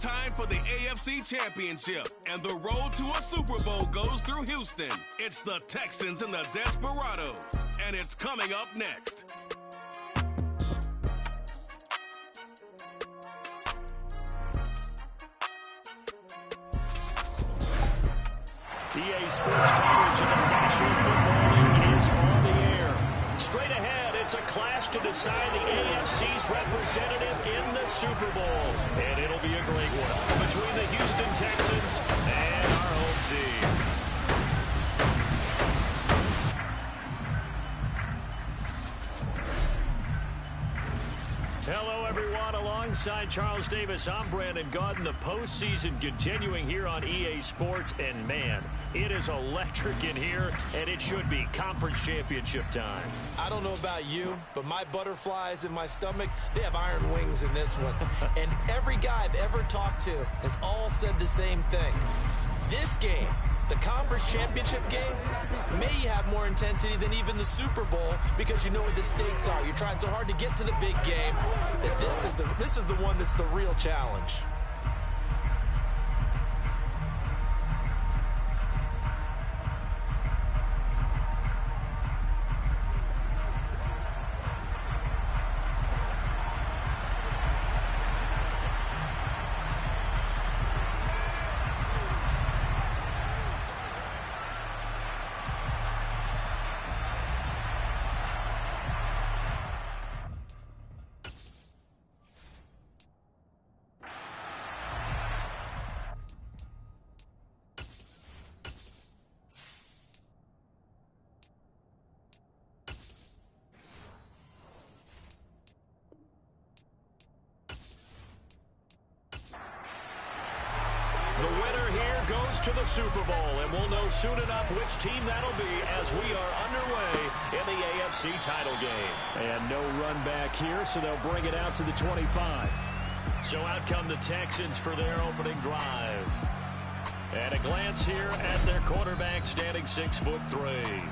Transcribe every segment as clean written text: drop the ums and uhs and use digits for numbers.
time for the AFC Championship, and the road to a Super Bowl goes through Houston. It's the Texans and the Desperados, and it's coming up next. EA Sports coverage of the National Football League is on the air. Straight ahead, it's a clash to decide the AFC's representative in the Super Bowl. And it'll be a great one between the Houston Texans and our home team. Hello, everyone. Alongside Charles Davis, I'm Brandon Gaudin. The postseason continuing here on EA Sports. And, man, it is electric in here, and it should be conference championship time. I don't know about you, but my butterflies in my stomach, they have iron wings in this one. And every guy I've ever talked to has all said the same thing. This game, the conference championship game, may have more intensity than even the Super Bowl because you know what the stakes are. You're trying so hard to get to the big game that this is the one that's the real challenge. The winner here goes to the Super Bowl, and we'll know soon enough which team that'll be as we are underway in the AFC title game. And no run back here, so they'll bring it out to the 25. So out come the Texans for their opening drive. And a glance here at their quarterback standing 6'3".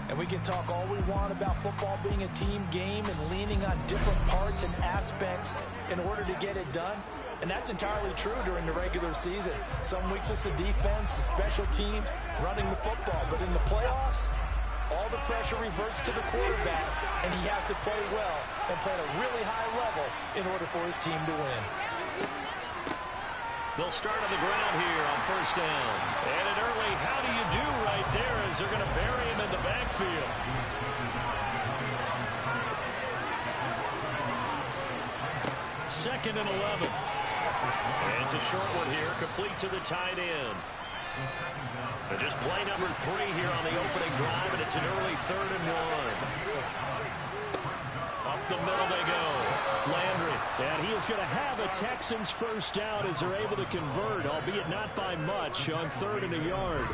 And we can talk all we want about football being a team game and leaning on different parts and aspects in order to get it done. And that's entirely true during the regular season. Some weeks it's the defense, the special teams, running the football. But in the playoffs, all the pressure reverts to the quarterback, and he has to play well and play at a really high level in order for his team to win. They'll start on the ground here on first down. And an early how do you do right there as they're going to bury him in the backfield. Second and 11. And it's a short one here, complete to the tight end. And just play number 3 here on the opening drive, and it's an early 3rd and 1. Up the middle they go. Landry, and he is going to have a Texans first down as they're able to convert, albeit not by much, on 3rd and a yard.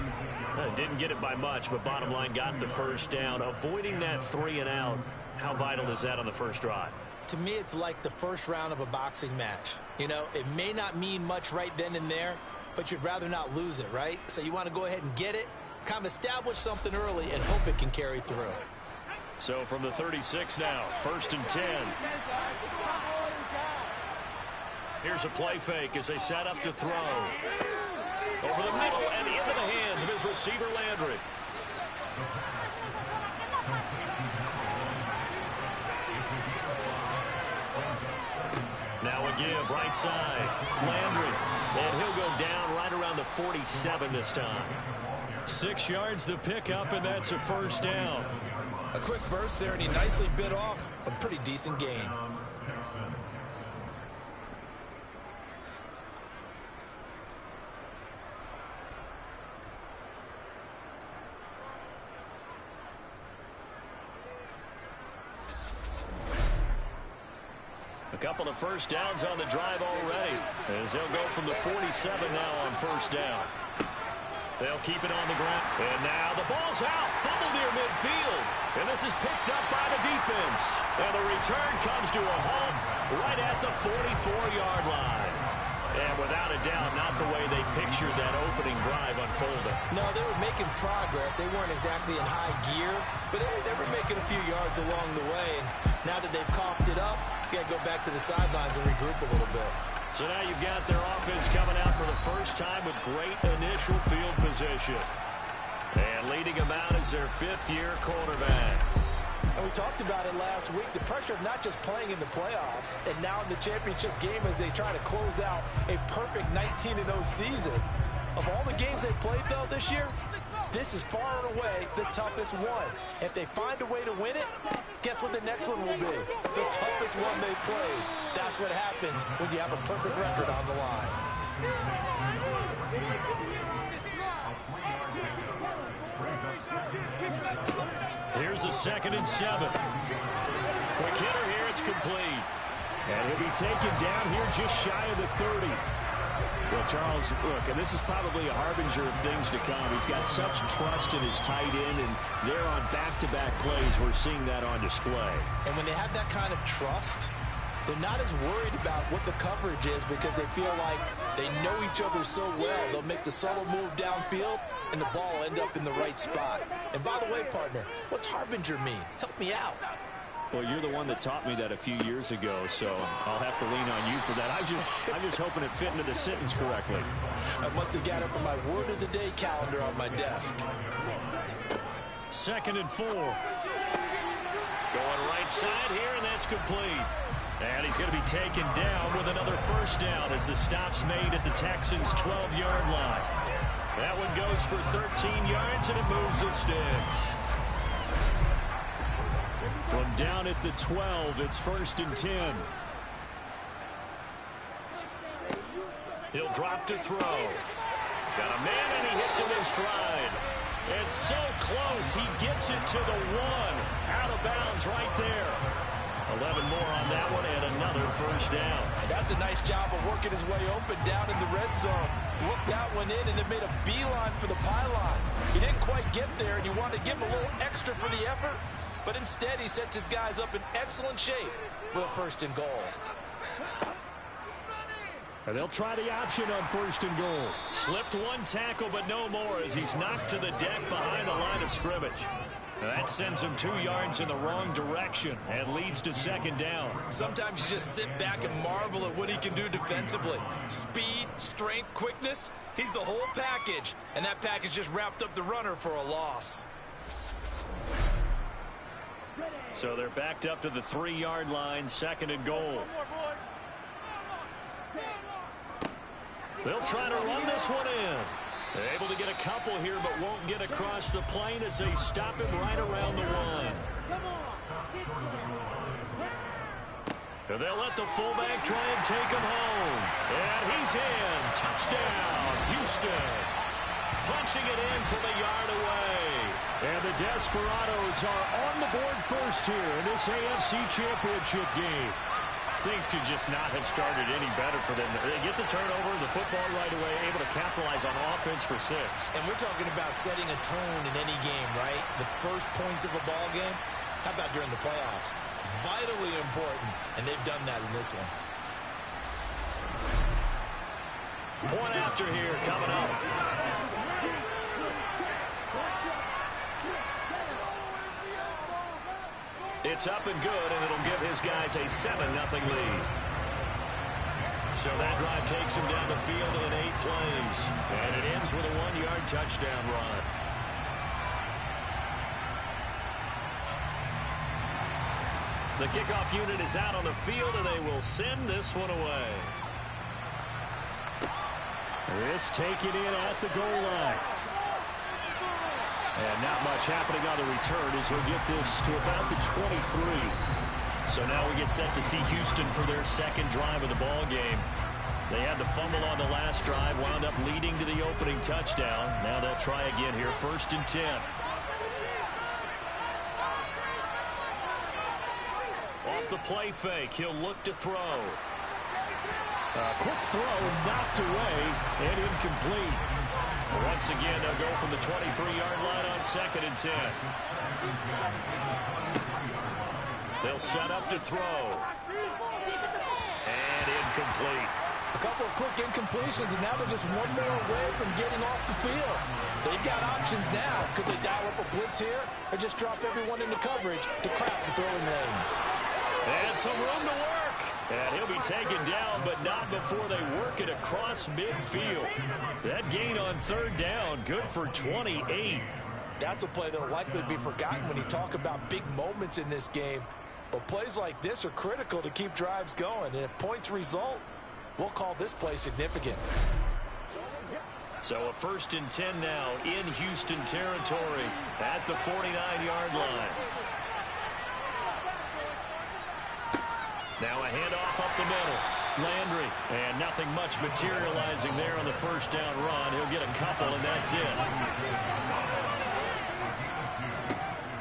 Didn't get it by much, but bottom line, got the first down. Avoiding that 3 and out, how vital is that on the first drive? To me, it's like the first round of a boxing match. You know, it may not mean much right then and there, but you'd rather not lose it, right? So you want to go ahead and get it, kind of establish something early, and hope it can carry through. So from the 36 now, 1st and 10. Here's a play fake as they set up to throw. Over the middle and into the hands of his receiver, Landry. Now a give, right side. Landry. And he'll go down right around the 47 this time. 6 yards the pickup, and that's a first down. A quick burst there, and he nicely bit off a pretty decent gain. A couple of first downs on the drive already, as they'll go from the 47 now on first down. They'll keep it on the ground. And now the ball's out. Fumble near midfield. And this is picked up by the defense. And the return comes to a halt right at the 44-yard line. And without a doubt, not the way they pictured that opening drive unfolding. No, they were making progress. They weren't exactly in high gear, but they were making a few yards along the way. And now that they've coughed it up, you got to go back to the sidelines and regroup a little bit. So now you've got their offense coming out for the first time with great initial field position. And leading them out is their fifth-year quarterback. And we talked about it last week, the pressure of not just playing in the playoffs and now in the championship game as they try to close out a perfect 19-0 season. Of all the games they played, though, this year, this is far and away the toughest one. If they find a way to win it, guess what the next one will be? The toughest one they played. That's what happens when you have a perfect record on the line. Here's a 2nd and 7. Quick hitter here, it's complete. And he'll be taken down here just shy of the 30. Well, Charles, look, and this is probably a harbinger of things to come. He's got such trust in his tight end, and they're on back-to-back plays. We're seeing that on display. And when they have that kind of trust, they're not as worried about what the coverage is because they feel like they know each other so well. They'll make the subtle move downfield, and the ball will end up in the right spot. And by the way, partner, what's harbinger mean? Help me out. Well, you're the one that taught me that a few years ago, so I'll have to lean on you for that. I'm just hoping it fit into the sentence correctly. I must have got it from my word of the day calendar on my desk. 2nd and 4. Going right side here, and that's complete. And he's going to be taken down with another first down as the stop's made at the Texans' 12-yard line. That one goes for 13 yards, and it moves the sticks. From down at the 12, it's 1st and 10. He'll drop to throw. Got a man, and he hits him in stride. It's so close, he gets it to the 1. Out of bounds right there. 11 more on that one, and another first down. That's a nice job of working his way open down in the red zone. Looked that one in, and it made a beeline for the pylon. He didn't quite get there, and you wanted to give him a little extra for the effort. But instead, he sets his guys up in excellent shape with a 1st and goal. And they'll try the option on 1st and goal. Slipped one tackle, but no more as he's knocked to the deck behind the line of scrimmage. That sends him 2 yards in the wrong direction and leads to 2nd down. Sometimes you just sit back and marvel at what he can do defensively. Speed, strength, quickness, he's the whole package. And that package just wrapped up the runner for a loss. So they're backed up to the 3-yard line, 2nd and goal. They'll try to run this one in. They're able to get a couple here, but won't get across the plane as they stop him right around the 1. And they'll let the fullback try and take him home. And he's in. Touchdown, Houston. Punching it in from a yard away. And the Desperados are on the board first here in this AFC Championship game. Things could just not have started any better for them. They get the turnover, the football right away, able to capitalize on offense for 6. And we're talking about setting a tone in any game, right? The first points of a ball game. How about during the playoffs? Vitally important, and they've done that in this one. Point after here coming up. It's up and good, and it'll give his guys a 7-0 lead. So that drive takes him down the field in 8 plays. And it ends with a 1-yard touchdown run. The kickoff unit is out on the field, and they will send this one away. This taken in at the goal line. And not much happening on the return as he'll get this to about the 23. So now we get set to see Houston for their 2nd drive of the ball game. They had the fumble on the last drive, wound up leading to the opening touchdown. Now they'll try again here, 1st and 10. Off the play fake, he'll look to throw. Quick throw knocked away and incomplete. Once again, they'll go from the 23-yard line on 2nd and 10. They'll set up to throw. And incomplete. A couple of quick incompletions, and now they're just one more away from getting off the field. They've got options now. Could they dial up a blitz here or just drop everyone into coverage to crowd the throwing lanes? And some room to work. And he'll be taken down, but not before they work it across midfield. That gain on third down, good for 28. That's a play that will likely be forgotten when you talk about big moments in this game. But plays like this are critical to keep drives going. And if points result, we'll call this play significant. So a 1st and 10 now in Houston territory at the 49-yard line. Now a handoff up the middle. Landry, and nothing much materializing there on the first down run. He'll get a couple, and that's it.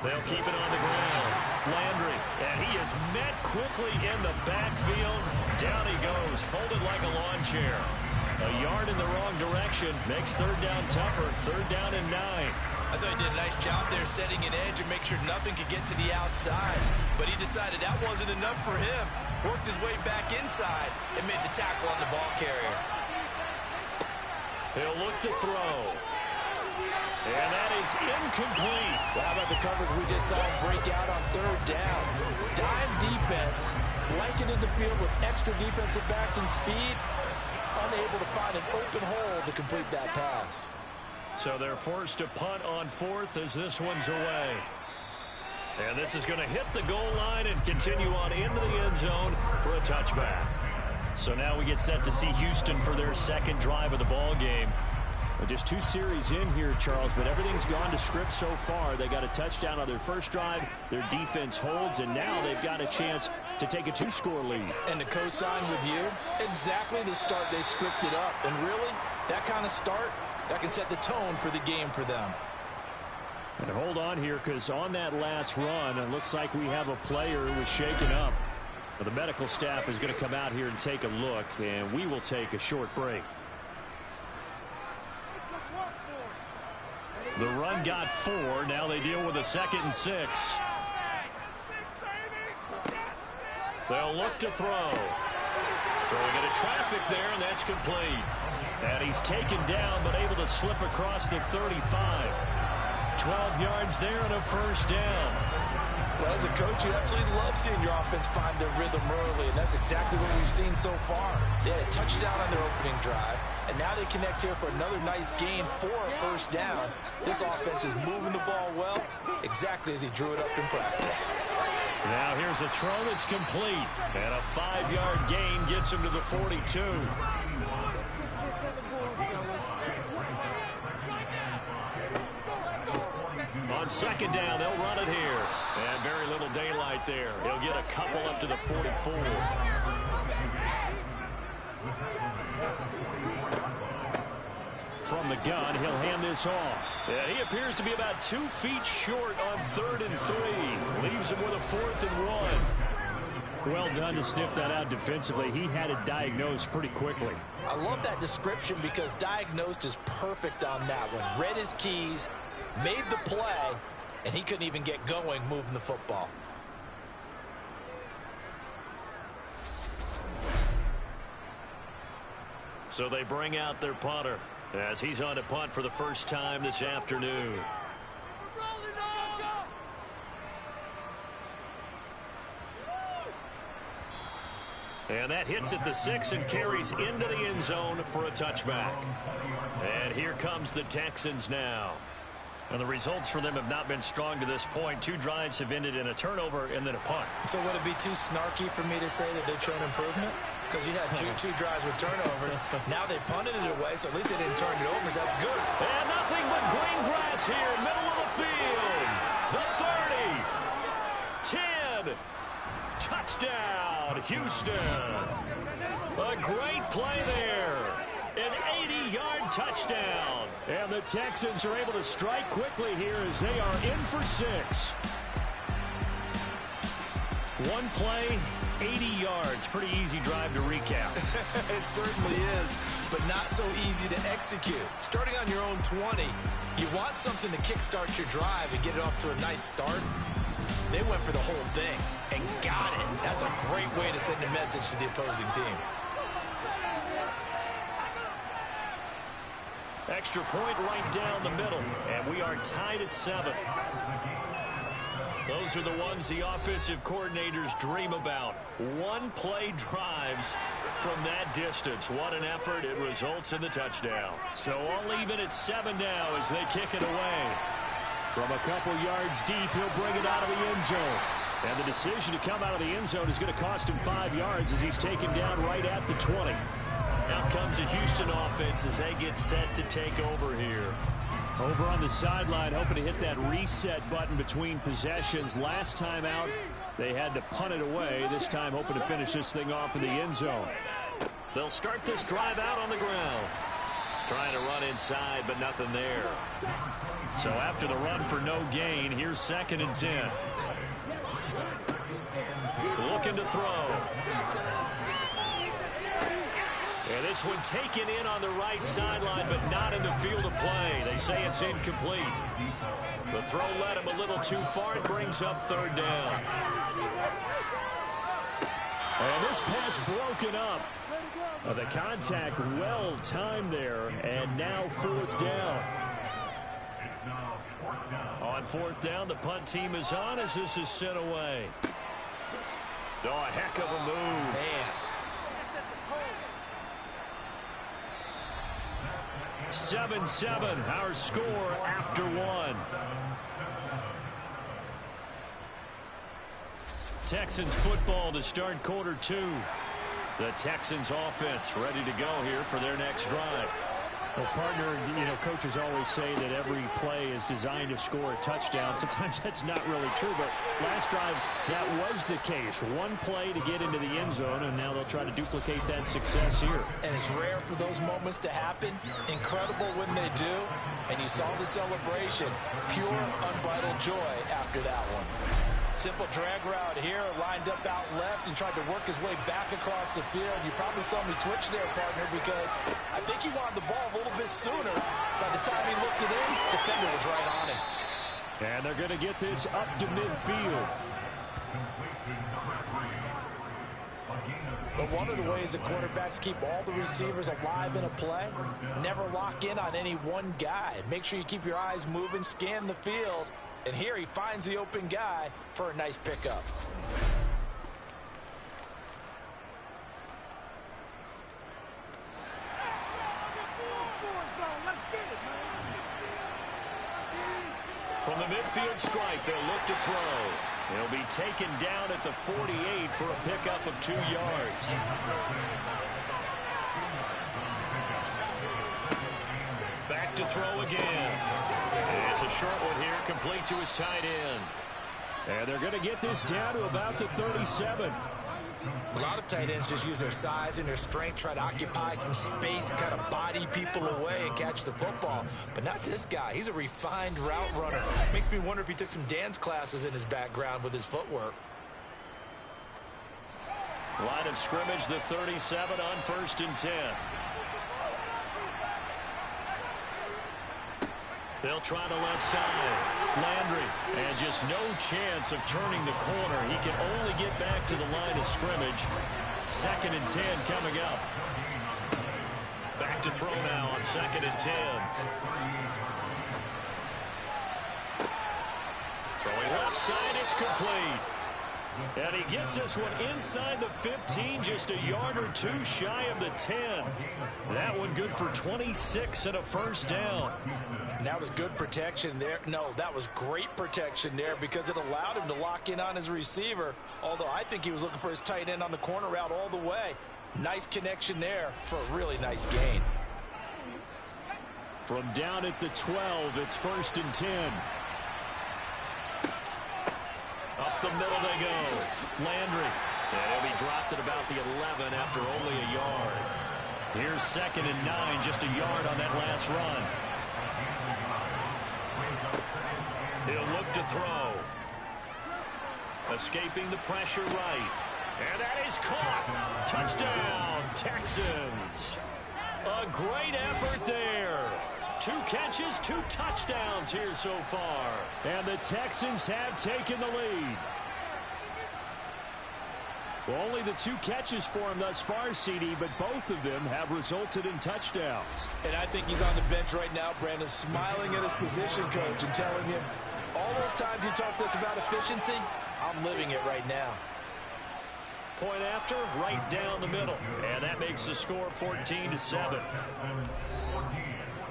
They'll keep it on the ground. Landry, and he is met quickly in the backfield. Down he goes, folded like a lawn chair. A yard in the wrong direction makes third down tougher. Third down and 9. I thought he did a nice job there setting an edge and make sure nothing could get to the outside. But he decided that wasn't enough for him. Worked his way back inside and made the tackle on the ball carrier. He'll look to throw. And that is incomplete. Well, how about the coverage we just saw him break out on third down? Dime defense, blanketed the field with extra defensive backs and speed, unable to find an open hole to complete that pass. So they're forced to punt on 4th as this one's away. And this is going to hit the goal line and continue on into the end zone for a touchback. So now we get set to see Houston for their second drive of the ball game. Just 2 series in here, Charles, but everything's gone to script so far. They got a touchdown on their first drive. Their defense holds, and now they've got a chance to take a 2-score lead. And to co-sign with you, exactly the start they scripted up. And really, that kind of start, that can set the tone for the game for them. And hold on here, because on that last run, it looks like we have a player who was shaken up. But the medical staff is going to come out here and take a look, and we will take a short break. The run got 4. Now they deal with a 2nd and 6. They'll look to throw. Throwing into traffic there, and that's complete. And he's taken down, but able to slip across the 35. 12 yards there and a first down. Well, as a coach, you absolutely love seeing your offense find their rhythm early, and that's exactly what we've seen so far. They had a touchdown on their opening drive, and now they connect here for another nice gain for a first down. This offense is moving the ball well, exactly as he drew it up in practice. Now here's a throw that's complete, and a 5-yard gain gets him to the 42. On second down, they'll run it here. And very little daylight there. He'll get a couple up to the 44. From the gun, he'll hand this off. And he appears to be about 2 feet short on 3rd and 3. Leaves him with a 4th and 1. Well done to sniff that out defensively. He had it diagnosed pretty quickly. I love that description because diagnosed is perfect on that one. Read his keys, made the play, and he couldn't even get going moving the football. So they bring out their punter as he's on to punt for the first time this afternoon. And that hits at the 6 and carries into the end zone for a touchback. And here comes the Texans now. And the results for them have not been strong to this point. 2 drives have ended in a turnover and then a punt. So would it be too snarky for me to say that they've shown improvement? Because you had two drives with turnovers. Now they punted it away, so at least they didn't turn it over. So that's good. And nothing but green grass here, middle of the field. The 30. 10. Touchdown, Houston. A great play there. An 80-yard touchdown. And the Texans are able to strike quickly here as they are in for 6. One play, 80 yards. Pretty easy drive to recap. It certainly is, but not so easy to execute. Starting on your own 20, you want something to kickstart your drive and get it off to a nice start. They went for the whole thing and got it. That's a great way to send a message to the opposing team. Extra point right down the middle, and we are tied at 7. Those are the ones the offensive coordinators dream about. One-play drives from that distance. What an effort. It results in the touchdown. So all even at 7 now as they kick it away. From a couple yards deep, he'll bring it out of the end zone. And the decision to come out of the end zone is going to cost him 5 yards as he's taken down right at the 20. Now comes a Houston offense as they get set to take over here. Over on the sideline, hoping to hit that reset button between possessions. Last time out, they had to punt it away. This time, hoping to finish this thing off in the end zone. They'll start this drive out on the ground. Trying to run inside, but nothing there. So after the run for no gain, here's 2nd and 10. Looking to throw. And this one taken in on the right sideline, but not in the field of play. They say it's incomplete. The throw led him a little too far. It brings up 3rd down. And this pass broken up. The contact well timed there, and now 4th down. On 4th down, the punt team is on as this is sent away. Oh, a heck of a move. Man. 7-7, our score after 1. Texans football to start quarter 2. The Texans offense ready to go here for their next drive. Well, partner, coaches always say that every play is designed to score a touchdown. Sometimes that's not really true, but last drive, that was the case. One play to get into the end zone, and now they'll try to duplicate that success here. And it's rare for those moments to happen. Incredible when they do. And you saw the celebration. Pure, unbridled joy after that one. Simple drag route here, lined up out left and tried to work his way back across the field. You probably saw me twitch there, partner, because I think he wanted the ball a little bit sooner. By the time he looked it in, the defender was right on him. And they're going to get this up to midfield. But one of the ways that quarterbacks keep all the receivers alive in a play, never lock in on any one guy. Make sure you keep your eyes moving, scan the field. And here he finds the open guy for a nice pickup. From the midfield strike, they'll look to throw. He'll be taken down at the 48 for a pickup of 2 yards. Back to throw again. It's a short one here, complete to his tight end. And they're going to get this down to about the 37. A lot of tight ends just use their size and their strength, try to occupy some space and kind of body people away and catch the football. But not this guy. He's a refined route runner. Makes me wonder if he took some dance classes in his background with his footwork. Line of scrimmage, the 37 on 1st and 10. They'll try the left side. Landry, and just no chance of turning the corner. He can only get back to the line of scrimmage. 2nd and 10 coming up. Back to throw now on 2nd and 10. Throwing left side, it's complete. And he gets this one inside the 15, just a yard or 2 shy of the 10. That one good for 26 and a 1st down. And that was good protection there. No, that was great protection there because it allowed him to lock in on his receiver. Although I think he was looking for his tight end on the corner route all the way. Nice connection there for a really nice gain. From down at the 12, it's 1st and 10. Up the middle they go. Landry. And he'll be dropped at about the 11 after only a yard. Here's 2nd and 9, just a yard on that last run. He'll look to throw. Escaping the pressure right. And that is caught. Touchdown, Texans. A great effort there. 2 catches, 2 touchdowns here so far. And the Texans have taken the lead. Well, only the 2 catches for him thus far, CD, but both of them have resulted in touchdowns. And I think he's on the bench right now, Brandon, smiling at his position coach and telling him, all those times you talk to us about efficiency, I'm living it right now. Point after, right down the middle. And that makes the score 14-7.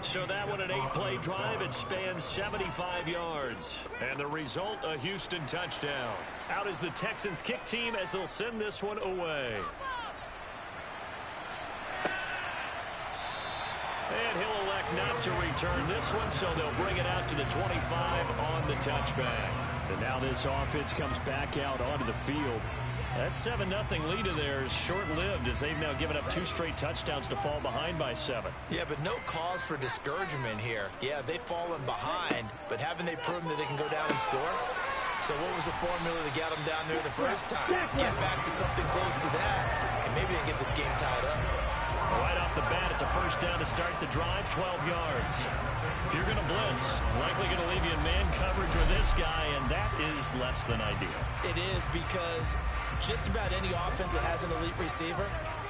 So that one, an 8-play drive. It spans 75 yards. And the result, a Houston touchdown. Out is the Texans kick team as they'll send this one away. And he'll elect not to return this one, so they'll bring it out to the 25 on the touchback. And now this offense comes back out onto the field. That 7-0 lead of theirs short-lived as they've now given up 2 straight touchdowns to fall behind by 7. Yeah, but no cause for discouragement here. Yeah, they've fallen behind, but haven't they proven that they can go down and score? So what was the formula that got them down there the first time? Get back to something close to that, and maybe they get this game tied up. Right off the bat, it's a first down to start the drive, 12 yards. If you're going to blitz, likely going to leave you in man coverage with this guy, and that is less than ideal. It is, because just about any offense that has an elite receiver,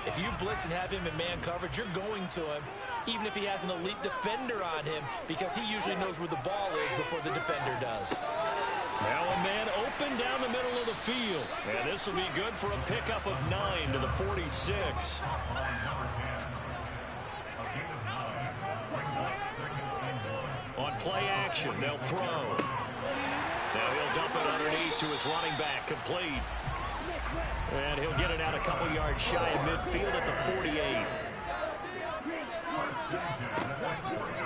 if you blitz and have him in man coverage, you're going to him, even if he has an elite defender on him, because he usually knows where the ball is before the defender does. Now a man open down the middle of the field. And this will be good for a pickup of 9 to the 46. On play action, they'll throw. Now he'll dump it underneath to his running back, complete. And he'll get it out a couple yards shy of midfield at the 48.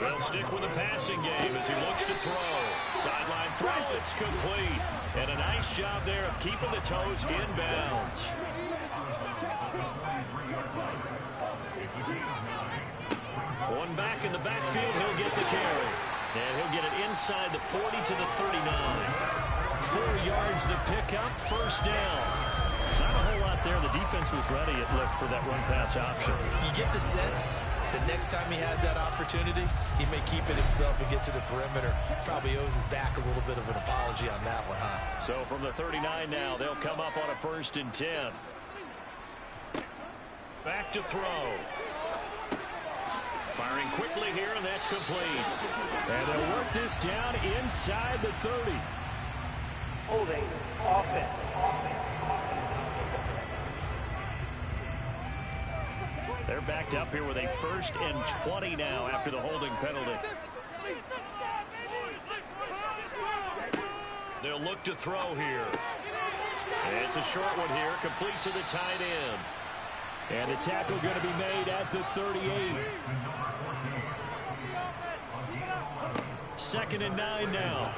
They'll stick with the passing game as he looks to throw. Sideline throw, it's complete. And a nice job there of keeping the toes inbounds. One back in the backfield, he'll get the carry. And he'll get it inside the 40 to the 39. 4 yards the pickup, first down. Not a whole lot there. The defense was ready, it looked, for that run-pass option. You get the sense that next time he has that opportunity, he may keep it himself and get to the perimeter. Probably owes his back a little bit of an apology on that one, huh? So from the 39 now, they'll come up on a 1st and 10. Back to throw. Firing quickly here, and that's complete. And they'll work this down inside the 30. Holding offense. They're backed up here with a 1st and 20 now after the holding penalty. They'll look to throw here. And it's a short one here, complete to the tight end. And the tackle going to be made at the 38. 2nd and 9 now.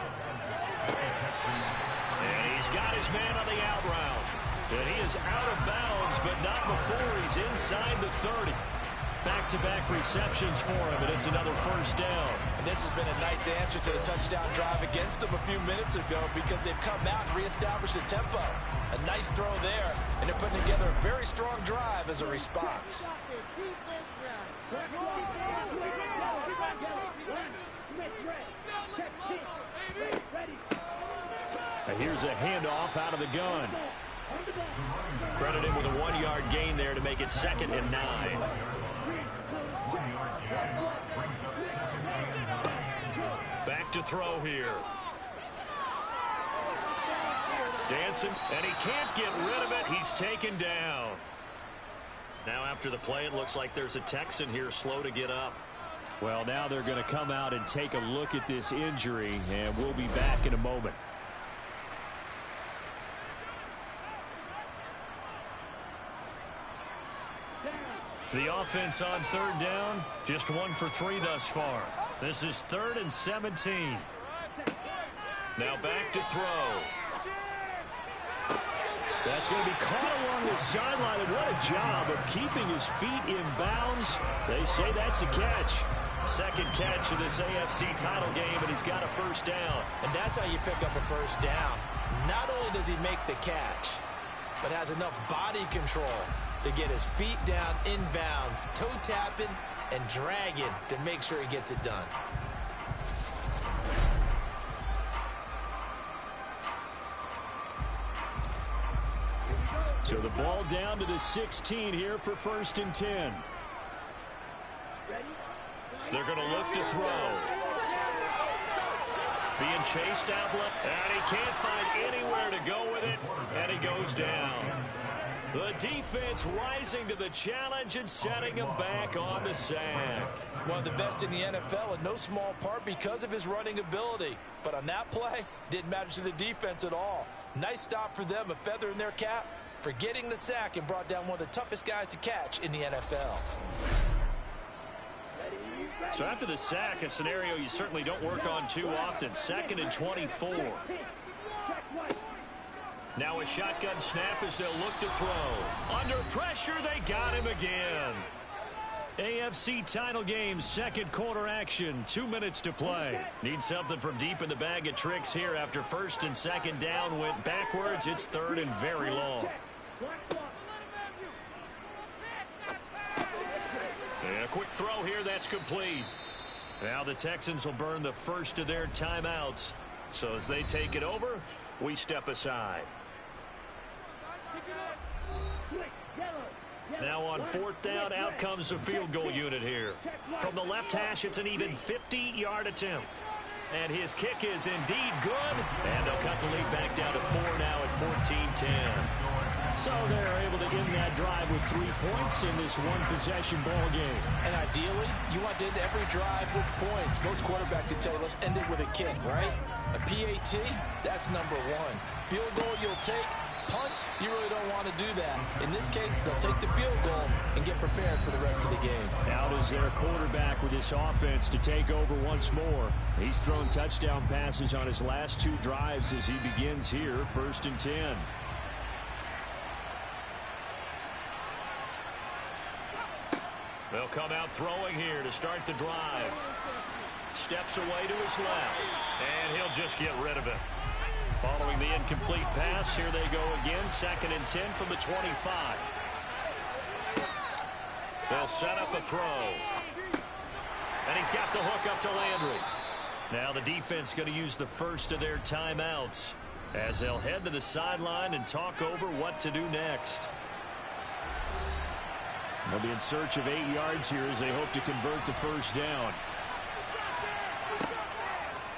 And he's got his man on the out route. And he is out of bounds, but not before he's inside the 30. Back-to-back receptions for him, and it's another 1st down. And this has been a nice answer to the touchdown drive against them a few minutes ago, because they've come out and reestablished the tempo. A nice throw there, and they're putting together a very strong drive as a response. Now here's a handoff out of the gun. Credited with a 1-yard gain there to make it 2nd and 9. Back to throw here. Dancing, and he can't get rid of it. He's taken down. Now after the play, it looks like there's a Texan here slow to get up. Well, now they're going to come out and take a look at this injury, and we'll be back in a moment. The offense on 3rd down, just 1 for 3 thus far. This is 3rd and 17. Now back to throw. That's going to be caught along the sideline, and what a job of keeping his feet in bounds. They say that's a catch. 2nd catch of this AFC title game, and he's got a 1st down. And that's how you pick up a 1st down. Not only does he make the catch, but has enough body control to get his feet down inbounds, toe tapping and dragging to make sure he gets it done. So the ball down to the 16 here for 1st and 10. They're going to look to throw. Being chased out left, and he can't find anywhere to go with it, and he goes down. The defense rising to the challenge and setting him back on the sack. One of the best in the NFL in no small part because of his running ability. But on that play, didn't matter to the defense at all. Nice stop for them, a feather in their cap for getting the sack and brought down one of the toughest guys to catch in the NFL. So after the sack, a scenario you certainly don't work on too often. 2nd and 24. Now a shotgun snap as they'll look to throw. Under pressure, they got him again. AFC title game, second quarter action. 2 minutes to play. Need something from deep in the bag of tricks here after 1st and 2nd down went backwards. It's 3rd and very long. And a quick throw here, that's complete. Now the Texans will burn the first of their timeouts. So as they take it over, we step aside. Now on 4th down, out comes the field goal unit here. From the left hash, it's an even 50-yard attempt. And his kick is indeed good. And they'll cut the lead back down to 4 now at 14-10. So they're able to end that drive with 3 points in this one-possession ball game. And ideally, you want to end every drive with points. Most quarterbacks would tell you, let's end it with a kick, right? A PAT, that's number 1. Field goal you'll take. Punts, you really don't want to do that. In this case, they'll take the field goal and get prepared for the rest of the game. Out is their quarterback with this offense to take over once more. He's thrown touchdown passes on his last 2 drives as he begins here, 1st and 10. They'll come out throwing here to start the drive. Steps away to his left, and he'll just get rid of it. Following the incomplete pass, here they go again, 2nd and 10 from the 25. They'll set up a throw. And he's got the hook up to Landry. Now the defense going to use the first of their timeouts as they'll head to the sideline and talk over what to do next. They'll be in search of 8 yards here as they hope to convert the first down.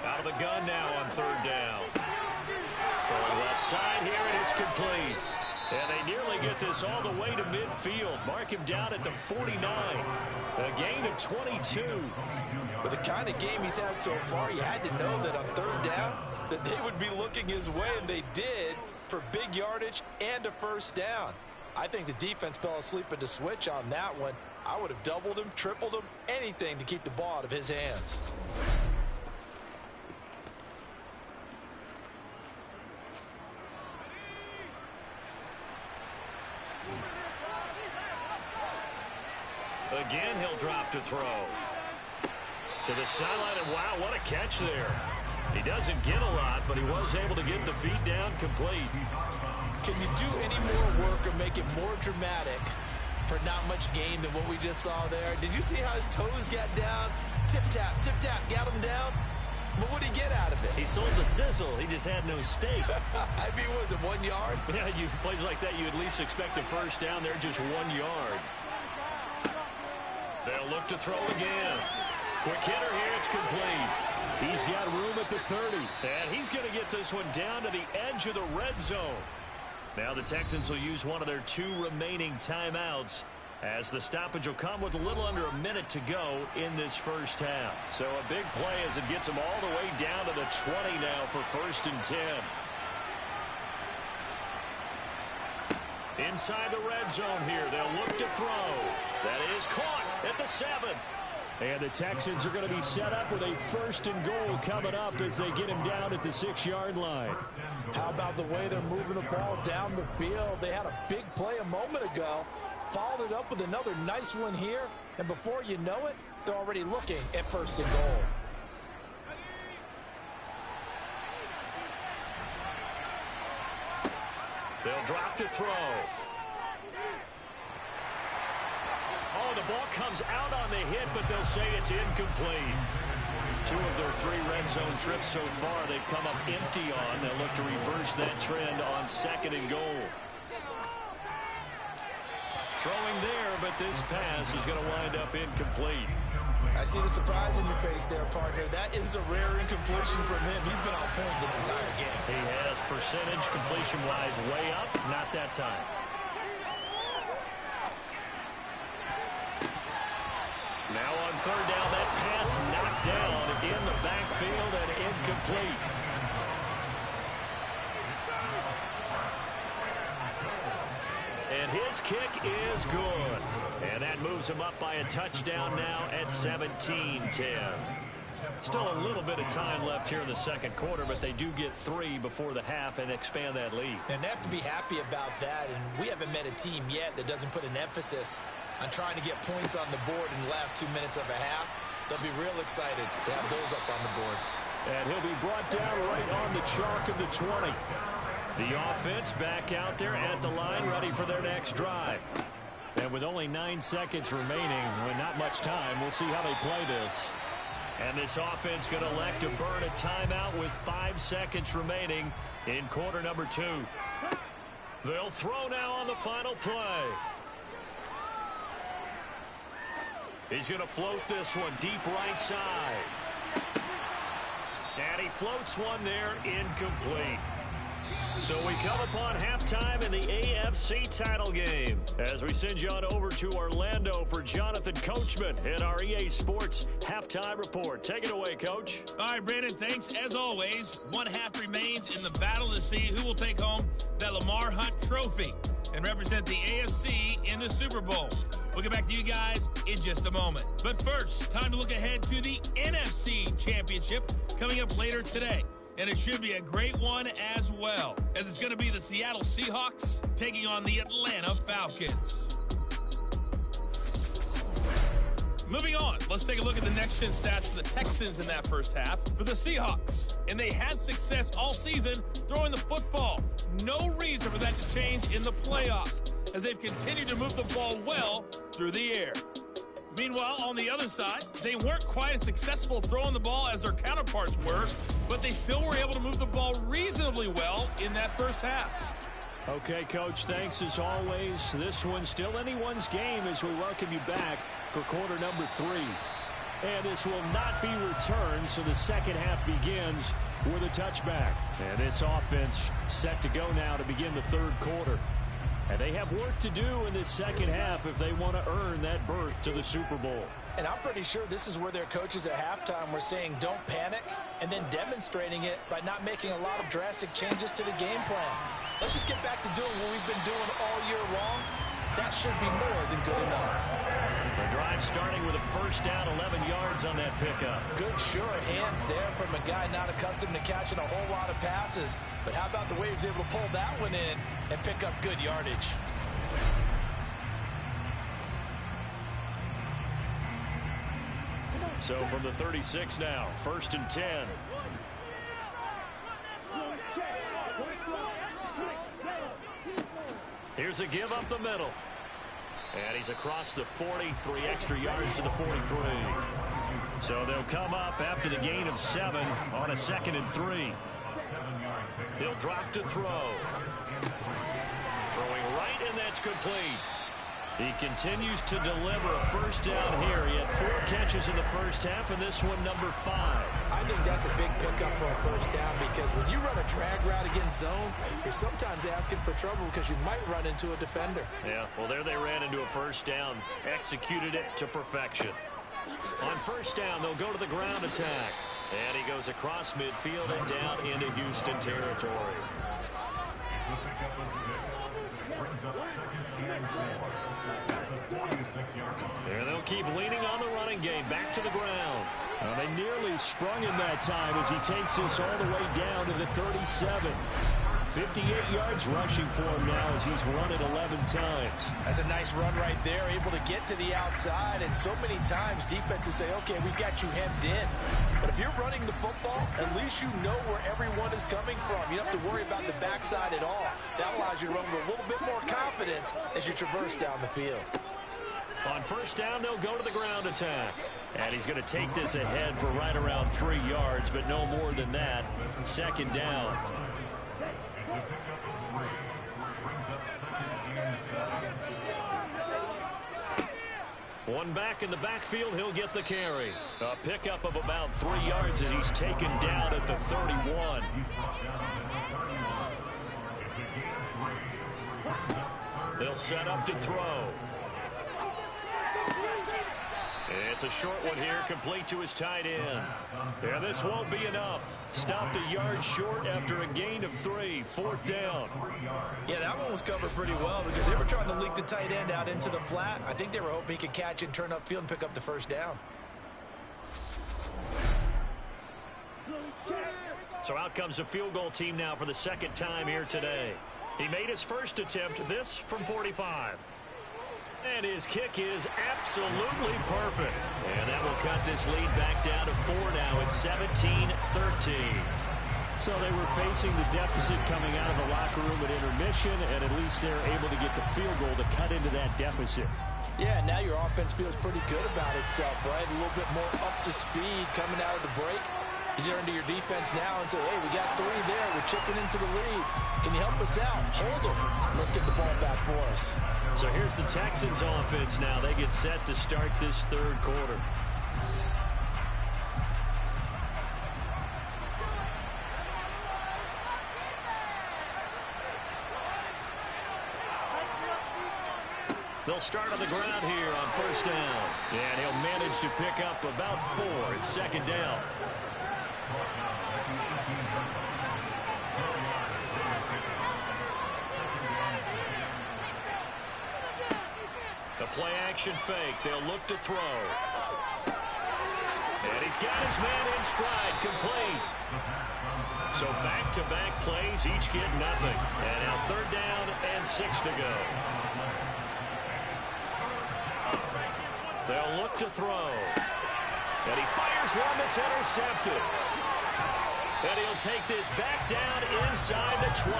Out of the gun now on 3rd down. Throwing left side here, and it's complete. And they nearly get this all the way to midfield. Mark him down at the 49. A gain of 22. With the kind of game he's had so far, you had to know that on 3rd down that they would be looking his way, and they did, for big yardage and a first down. I think the defense fell asleep at the switch on that one. I would have doubled him, tripled him, anything to keep the ball out of his hands. Again, he'll drop to throw. To the sideline, and wow, what a catch there. He doesn't get a lot, but he was able to get the feet down complete. Can you do any more work or make it more dramatic for not much gain than what we just saw there? Did you see how his toes got down? Tip-tap, got him down. But what did he get out of it? He sold the sizzle. He just had no steak. I mean, was it 1 yard? Yeah, you plays like that, you at least expect a first down. They're just 1 yard. They'll look to throw again. Quick hitter here. It's complete. He's got room at the 30. And he's going to get this one down to the edge of the red zone. Now the Texans will use one of their 2 remaining timeouts as the stoppage will come with a little under a minute to go in this first half. So a big play as it gets them all the way down to the 20 now for 1st and 10. Inside the red zone here. They'll look to throw. That is caught at the 7. And the Texans are going to be set up with a 1st and goal coming up as they get him down at the 6-yard line. How about the way they're moving the ball down the field? They had a big play a moment ago. Followed it up with another nice one here. And before you know it, they're already looking at 1st and goal. They'll drop to throw. Oh, the ball comes out on the hit, but they'll say it's incomplete. 2 of their 3 red zone trips so far they've come up empty on. They'll look to reverse that trend on 2nd and goal. Throwing there, but this pass is going to wind up incomplete. I see the surprise in your face there, partner. That is a rare incompletion from him. He's been on point this entire game. He has percentage completion-wise way up. Not that time. Now on third down, that pass knocked down in the backfield and incomplete. And his kick is good. And that moves him up by a touchdown now at 17-10. Still a little bit of time left here in the second quarter, but they do get 3 before the half and expand that lead. And they have to be happy about that. And we haven't met a team yet that doesn't put an emphasis on trying to get points on the board in the last 2 minutes of a half. They'll be real excited to have those up on the board. And he'll be brought down right on the chalk of the 20. The offense back out there at the line, ready for their next drive. And with only 9 seconds remaining, with not much time, we'll see how they play this. And this offense going to elect to burn a timeout with 5 seconds remaining in quarter number 2. They'll throw now on the final play. He's going to float this one deep right side. And he floats one there, incomplete. So we come upon halftime in the AFC title game as we send you on over to Orlando for Jonathan Coachman in our EA Sports halftime report. Take it away, Coach. All right, Brandon, thanks. As always, 1 half remains in the battle to see who will take home that Lamar Hunt trophy and represent the AFC in the Super Bowl. We'll get back to you guys in just a moment. But first, time to look ahead to the NFC Championship coming up later today. And it should be a great one as well, as it's going to be the Seattle Seahawks taking on the Atlanta Falcons. Moving on, let's take a look at the next-gen stats for the Texans in that first half for the Seahawks. And they had success all season throwing the football. No reason for that to change in the playoffs, as they've continued to move the ball well through the air. Meanwhile, on the other side, they weren't quite as successful throwing the ball as their counterparts were, but they still were able to move the ball reasonably well in that first half. Okay, Coach, thanks as always. This one's still anyone's game as we welcome you back for quarter number 3. And this will not be returned, so the second half begins with a touchback. And this offense set to go now to begin the third quarter. And they have work to do in this second half if they want to earn that berth to the Super Bowl. And I'm pretty sure this is where their coaches at halftime were saying don't panic, and then demonstrating it by not making a lot of drastic changes to the game plan. Let's just get back to doing what we've been doing all year long. That should be more than good enough. The drive starting with a first down, 11 yards on that pickup. Good sure hands there from a guy not accustomed to catching a whole lot of passes. But how about the way he was able to pull that one in and pick up good yardage? So from the 36 now, 1st and 10. Here's a give up the middle. And he's across the 40, 3 extra yards to the 43. So they'll come up after the gain of 7 on a 2nd and 3. He'll drop to throw. Throwing right, and that's complete. He continues to deliver a first down here. He had 4 catches in the first half, and this one number 5. I think that's a big pickup for a first down, because when you run a drag route against zone, you're sometimes asking for trouble because you might run into a defender. Yeah, well, there they ran into a first down, executed it to perfection. On first down, they'll go to the ground attack. And he goes across midfield and down into Houston territory. There they'll keep leaning on the running game. Back to the ground. They nearly sprung him that time as he takes this all the way down to the 37. 58 yards rushing for him now as he's run it 11 times. That's a nice run right there, able to get to the outside. And so many times defenses say, okay, we've got you hemmed in. But if you're running the football, at least you know where everyone is coming from. You don't have to worry about the backside at all. That allows you to run with a little bit more confidence as you traverse down the field. On first down, they'll go to the ground attack. And he's going to take this ahead for right around 3 yards, but no more than that. 2nd down. One back in the backfield, he'll get the carry. A pickup of about 3 yards as he's taken down at the 31. They'll set up to throw. It's a short one here, complete to his tight end. Yeah, this won't be enough. Stopped a yard short after a gain of 3, 4th down. Yeah, that one was covered pretty well because they were trying to leak the tight end out into the flat. I think they were hoping he could catch and turn upfield and pick up the first down. So out comes the field goal team now for the 2nd time here today. He made his first attempt, this from 45. And his kick is absolutely perfect. And that will cut this lead back down to 4 now at 17-13. So they were facing the deficit coming out of the locker room at intermission, and at least they're able to get the field goal to cut into that deficit. Yeah, now your offense feels pretty good about itself, right? A little bit more up to speed coming out of the break. You turn to your defense now and say, hey, we got 3 there. We're chipping into the lead. Can you help us out? Hold them. Let's get the ball back for us. So here's the Texans offense now. They get set to start this 3rd quarter. They'll start on the ground here on 1st down. And he'll manage to pick up about 4 at 2nd down. The play action fake. They'll look to throw. And he's got his man in stride, complete. So back-to-back plays, each get nothing. And now 3rd down and 6 to go. They'll look to throw. And he fires one that's intercepted. And he'll take this back down inside the 20.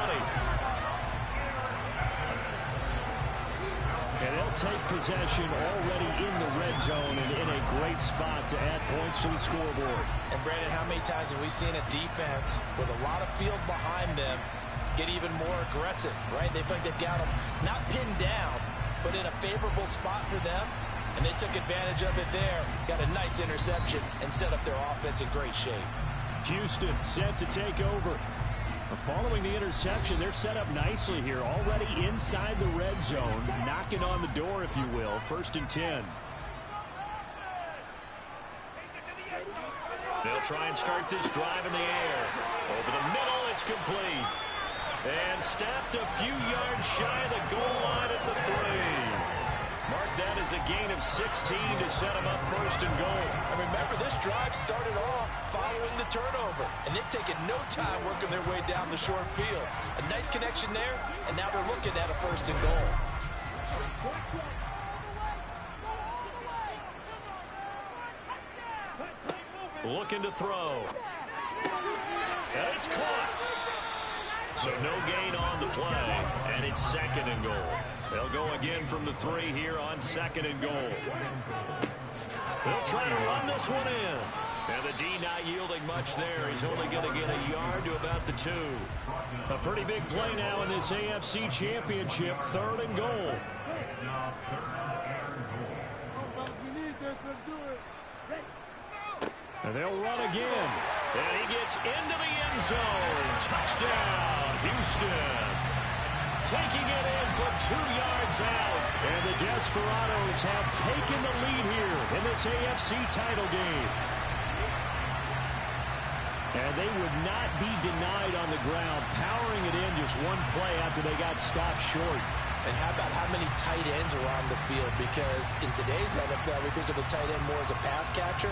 And they'll take possession already in the red zone and in a great spot to add points to the scoreboard. And Brandon, how many times have we seen a defense with a lot of field behind them get even more aggressive, right? They think they've got them not pinned down, but in a favorable spot for them. And they took advantage of it there. Got a nice interception and set up their offense in great shape. Houston set to take over. Following the interception, they're set up nicely here, already inside the red zone, knocking on the door, if you will. 1st and 10. They'll try and start this drive in the air. Over the middle, it's complete. And snapped a few yards shy of the goal line at the 3. Mark that as a gain of 16 to set them up 1st and goal. And remember, this drive started off following the turnover. And they've taken no time working their way down the short field. A nice connection there, and now they're looking at a 1st and goal. Looking to throw. And it's caught. So no gain on the play, and it's 2nd and goal. They'll go again from the 3 here on 2nd and goal. They'll try to run this one in. And the D not yielding much there. He's only going to get a yard to about the 2. A pretty big play now in this AFC Championship. 3rd and goal. And they'll run again. And he gets into the end zone. Touchdown, Houston. Taking it in from 2 yards out. And the Desperados have taken the lead here in this AFC title game. And they would not be denied on the ground, powering it in just one play after they got stopped short. And how about how many tight ends are on the field? Because in today's NFL, we think of the tight end more as a pass catcher.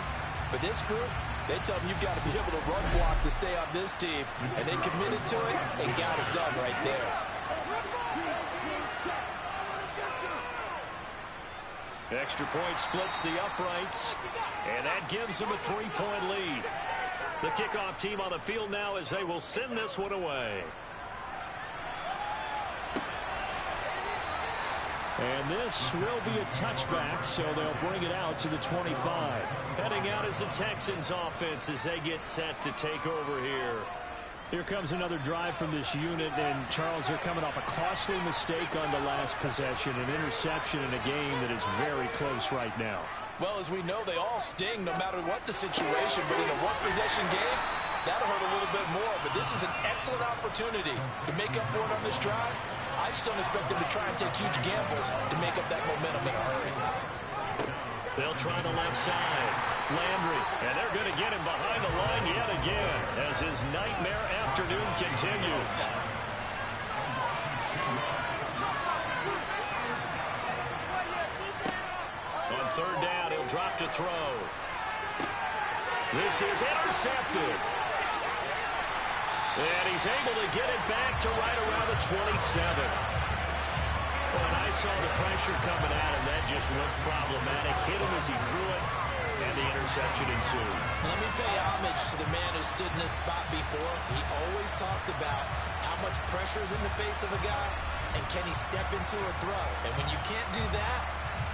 But this group, they tell them you've got to be able to run block to stay on this team. And they committed to it and got it done right there. Extra point splits the uprights, and that gives them a 3-point lead. The kickoff team on the field now as they will send this one away. And this will be a touchback, so they'll bring it out to the 25. Heading out is the Texans offense as they get set to take over here. Here comes another drive from this unit, and Charles, they're coming off a costly mistake on the last possession, an interception in a game that is very close right now. Well, as we know, they all sting no matter what the situation, but in a one-possession game, that'll hurt a little bit more. But this is an excellent opportunity to make up for it on this drive. I just don't expect them to try and take huge gambles to make up that momentum in a hurry. They'll try the left side. Landry, and they're going to get him behind the line yet again as his nightmare afternoon continues. On third down, he'll drop to throw. This is intercepted. And he's able to get it back to right around the 27. When I saw the pressure coming at him, that just looked problematic. Hit him as he threw it, and the interception ensued. Let me pay homage to the man who stood in this spot before. He always talked about how much pressure is in the face of a guy, and can he step into a throw. And when you can't do that,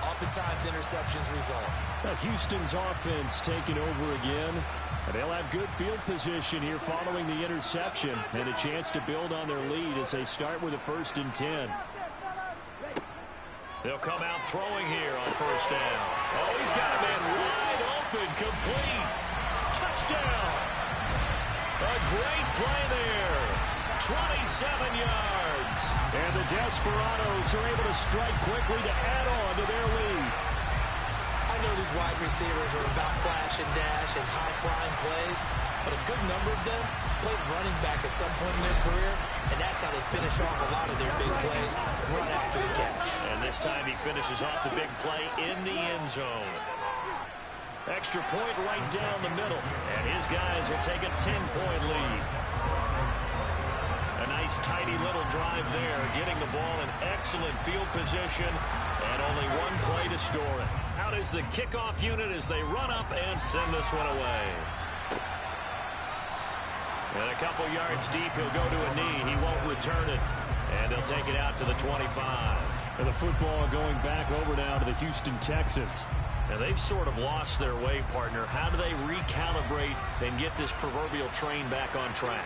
oftentimes interceptions result. Now Houston's offense taking over again. And they'll have good field position here following the interception and a chance to build on their lead as they start with a 1st and 10. They'll come out throwing here on first down. Oh, he's got a man wide open, complete. Touchdown. A great play there. 27 yards. And the Desperados are able to strike quickly to add on to their lead. I know these wide receivers are about flash and dash and high-flying plays, but a good number of them played running back at some point in their career, and that's how they finish off a lot of their big plays, run after the catch. And this time he finishes off the big play in the end zone. Extra point right down the middle, and his guys will take a 10-point lead. A nice, tidy little drive there, getting the ball in excellent field position, and only one play to score it. Out is the kickoff unit as they run up and send this one away. And a couple yards deep, he'll go to a knee. He won't return it, and they'll take it out to the 25. And the football going back over now to the Houston Texans. Now, they've sort of lost their way, partner. How do they recalibrate and get this proverbial train back on track?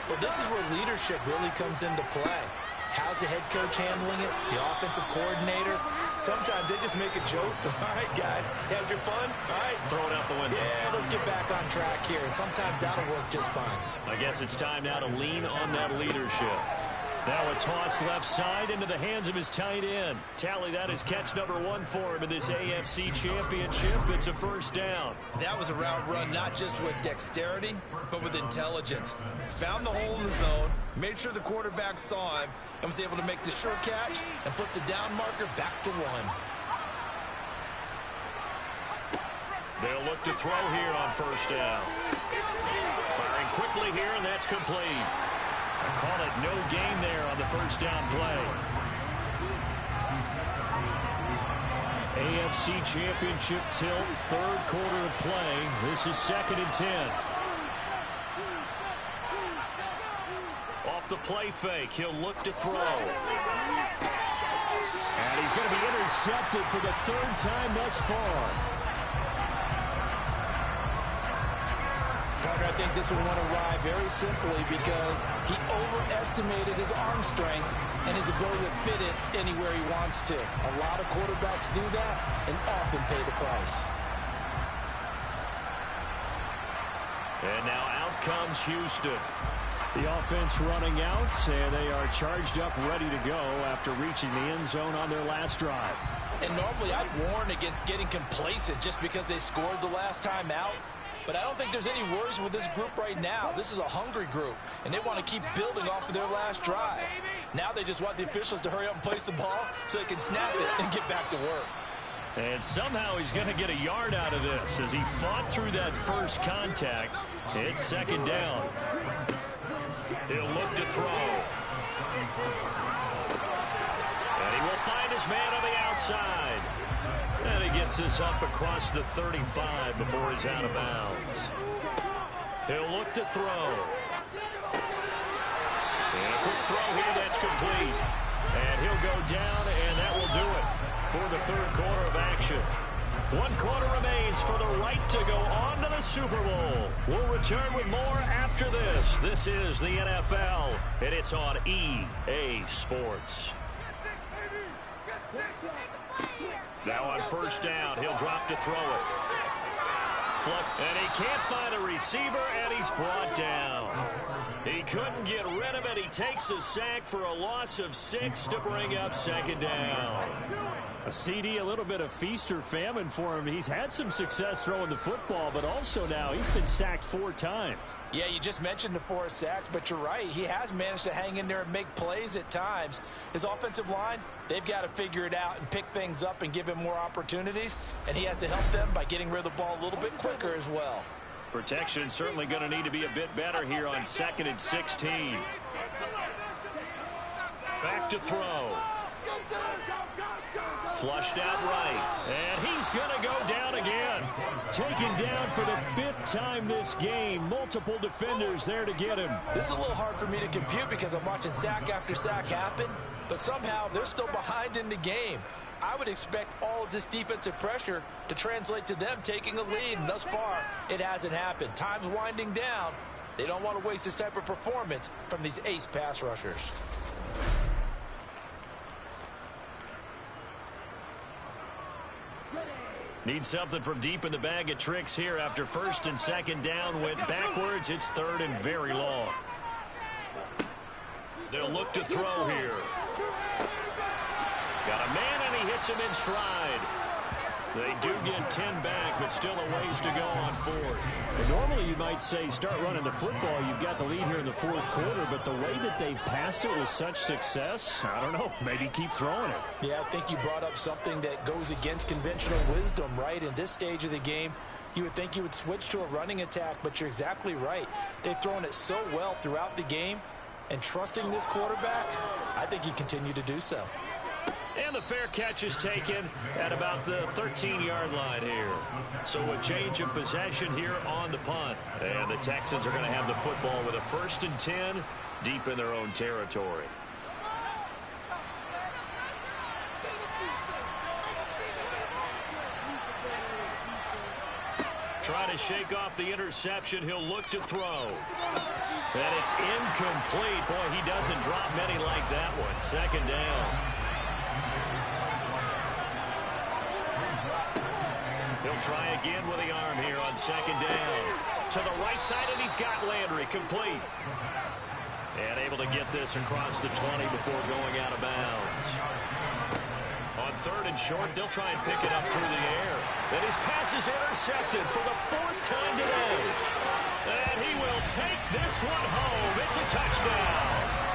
Well, this is where leadership really comes into play. How's the head coach handling it? The offensive coordinator? Sometimes they just make a joke. All right, guys, had your fun? All right. Throw it out the window. Yeah, let's get back on track here. And sometimes that'll work just fine. I guess it's time now to lean on that leadership. Now a toss left side into the hands of his tight end. Tally, that is catch number 1 for him in this AFC Championship. It's a 1st down. That was a route run not just with dexterity, but with intelligence. Found the hole in the zone, made sure the quarterback saw him, and was able to make the short catch and flip the down marker back to 1. They'll look to throw here on 1st down. Firing quickly here, and that's complete. I call it no gain there on the 1st down play. AFC Championship tilt, 3rd quarter of play. This is 2nd and 10. Off the play fake, he'll look to throw. And he's going to be intercepted for the 3rd time thus far. Partner, I think this one went awry very simply because he overestimated his arm strength and his ability to fit it anywhere he wants to. A lot of quarterbacks do that and often pay the price. And now out comes Houston. The offense running out, and they are charged up, ready to go after reaching the end zone on their last drive. And normally I'd warn against getting complacent just because they scored the last time out. But I don't think there's any worries with this group right now. This is a hungry group, and they want to keep building off of their last drive. Now they just want the officials to hurry up and place the ball so they can snap it and get back to work. And somehow he's going to get a yard out of this as he fought through that first contact. It's 2nd down. He'll look to throw. And he will find his man on the outside. And he gets this up across the 35 before he's out of bounds. He'll look to throw. And a quick throw here, that's complete. And he'll go down, and that will do it for the 3rd quarter of action. 1 quarter remains for the right to go on to the Super Bowl. We'll return with more after this. This is the NFL, and it's on EA Sports. Now on first down, he'll drop to throw it. And he can't find a receiver, and he's brought down. He couldn't get rid of it. He takes a sack for a loss of 6 to bring up second down. A CD, a little bit of feast or famine for him. He's had some success throwing the football, but also now he's been sacked 4 times. Yeah, you just mentioned the 4 sacks, but you're right. He has managed to hang in there and make plays at times. His offensive line, they've got to figure it out and pick things up and give him more opportunities, and he has to help them by getting rid of the ball a little bit quicker as well. Protection certainly going to need to be a bit better here on 2nd and 16. Back to throw. Flushed out right. And he's going to go down again. Taken down for the 5th time this game. Multiple defenders there to get him. This is a little hard for me to compute because I'm watching sack after sack happen, but somehow they're still behind in the game. I would expect all of this defensive pressure to translate to them taking a lead, and thus far, it hasn't happened. Time's winding down. They don't want to waste this type of performance from these ace pass rushers. Need something from deep in the bag of tricks here after 1st and 2nd down went backwards. It's 3rd and very long. They'll look to throw here. Got a man, and he hits him in stride. They do get 10 back, but still a ways to go on 4th. Well, normally you might say start running the football. You've got the lead here in the 4th quarter, but the way that they've passed it with such success, I don't know, maybe keep throwing it. Yeah, I think you brought up something that goes against conventional wisdom, right? In this stage of the game, you would think you would switch to a running attack, but you're exactly right. They've thrown it so well throughout the game, and trusting this quarterback, I think you continue to do so. And the fair catch is taken at about the 13-yard line here. So a change of possession here on the punt. And the Texans are going to have the football with a 1st and 10 deep in their own territory. Trying to shake off the interception. He'll look to throw. And it's incomplete. Boy, he doesn't drop many like that one. 2nd down. He'll try again with the arm here on 2nd down. To the right side, and he's got Landry complete. And able to get this across the 20 before going out of bounds. On 3rd and short, they'll try and pick it up through the air. And his pass is intercepted for the 4th time today. And he will take this one home. It's a touchdown.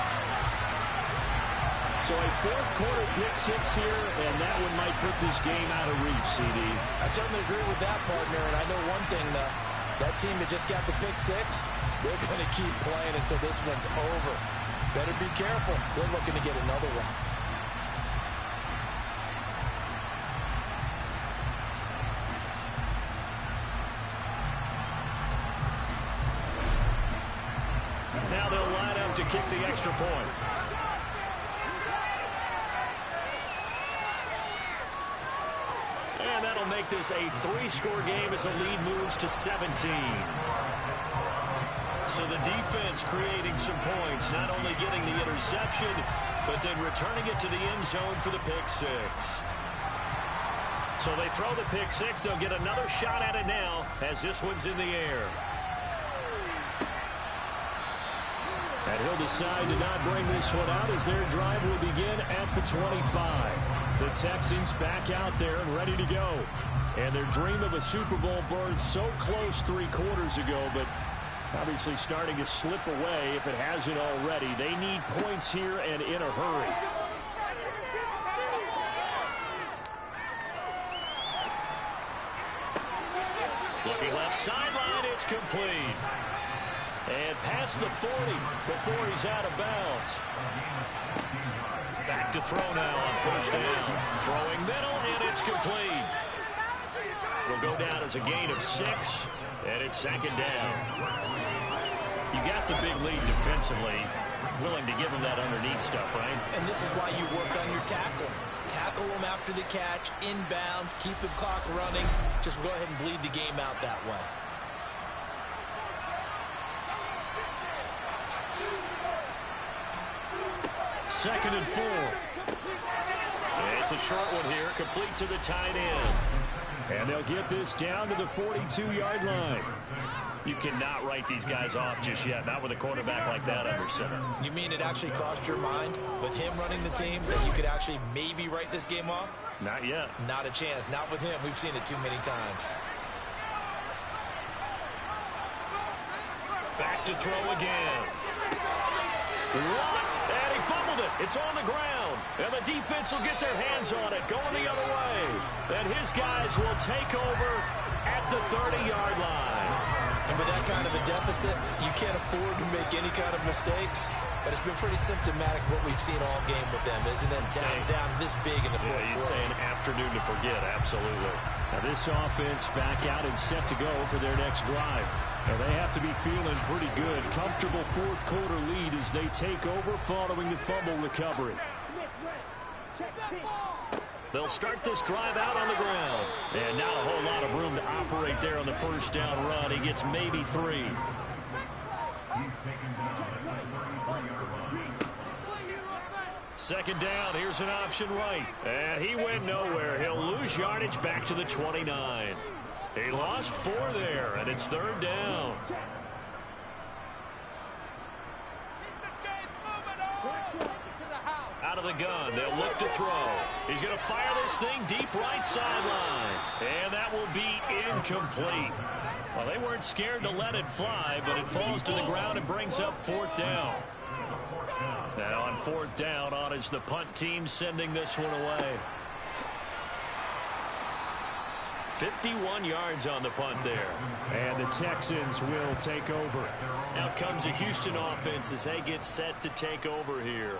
So a 4th quarter pick 6 here, and that one might put this game out of reach, CD. I certainly agree with that, partner, and I know one thing, though. That team that just got the pick 6, they're going to keep playing until this one's over. Better be careful. They're looking to get another one. Now they'll line up to kick the extra point. And that'll make this a 3-score game as the lead moves to 17. So the defense creating some points, not only getting the interception, but then returning it to the end zone for the pick 6. So they throw the pick 6. They'll get another shot at it now as this one's in the air. And he'll decide to not bring this one out as their drive will begin at the 25. The Texans back out there and ready to go. And their dream of a Super Bowl birth so close 3 quarters ago, but obviously starting to slip away if it hasn't already. They need points here and in a hurry. Looking left sideline, it's complete. And past the 40 before he's out of bounds. Back to throw now on 1st down. Throwing middle, and it's complete. Will go down as a gain of 6, and it's 2nd down. You got the big lead defensively. willing to give him that underneath stuff, right? And this is why you work on your tackling. Tackle him after the catch, inbounds, keep the clock running. Just go ahead and bleed the game out that way. Second and 4. It's a short one here, complete to the tight end. And they'll get this down to the 42-yard line. You cannot write these guys off just yet, not with a quarterback like that under center. You mean it actually crossed your mind with him running the team that you could actually maybe write this game off? Not yet. Not a chance. Not with him. We've seen it too many times. Back to throw again. And he fumbled it. It's on the ground. And the defense will get their hands on it, going the other way. And his guys will take over at the 30-yard line. And with that kind of a deficit, you can't afford to make any kind of mistakes. But it's been pretty symptomatic of what we've seen all game with them, isn't it? Down this big in the fourth quarter. You'd say an afternoon to forget, absolutely. Now this offense back out and set to go for their next drive. And they have to be feeling pretty good. Comfortable fourth quarter lead as they take over following the fumble recovery. They'll start this drive out on the ground. And not a whole lot of room to operate there on the first down run. He gets maybe 3. Second down, here's an option right. And he went nowhere. He'll lose yardage back to the 29. He lost 4 there, and it's third down. Out of the gun, they'll look to throw. He's going to fire this thing deep right sideline. And that will be incomplete. Well, they weren't scared to let it fly, but it falls to the ground and brings up fourth down. Now on fourth down, on is the punt team sending this one away. 51 yards on the punt there. And the Texans will take over. Now comes the Houston offense as they get set to take over here.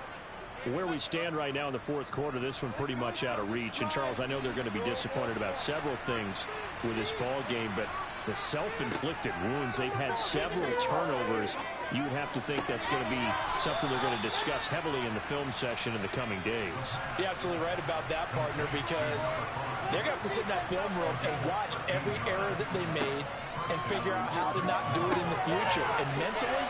Where we stand right now in the fourth quarter, this one pretty much out of reach. And, Charles, I know they're going to be disappointed about several things with this ball game, but the self-inflicted wounds, they've had several turnovers. You would have to think that's going to be something they're going to discuss heavily in the film session in the coming days. You're absolutely right about that, partner, because they're going to have to sit in that film room and watch every error that they made and figure out how to not do it in the future. And mentally,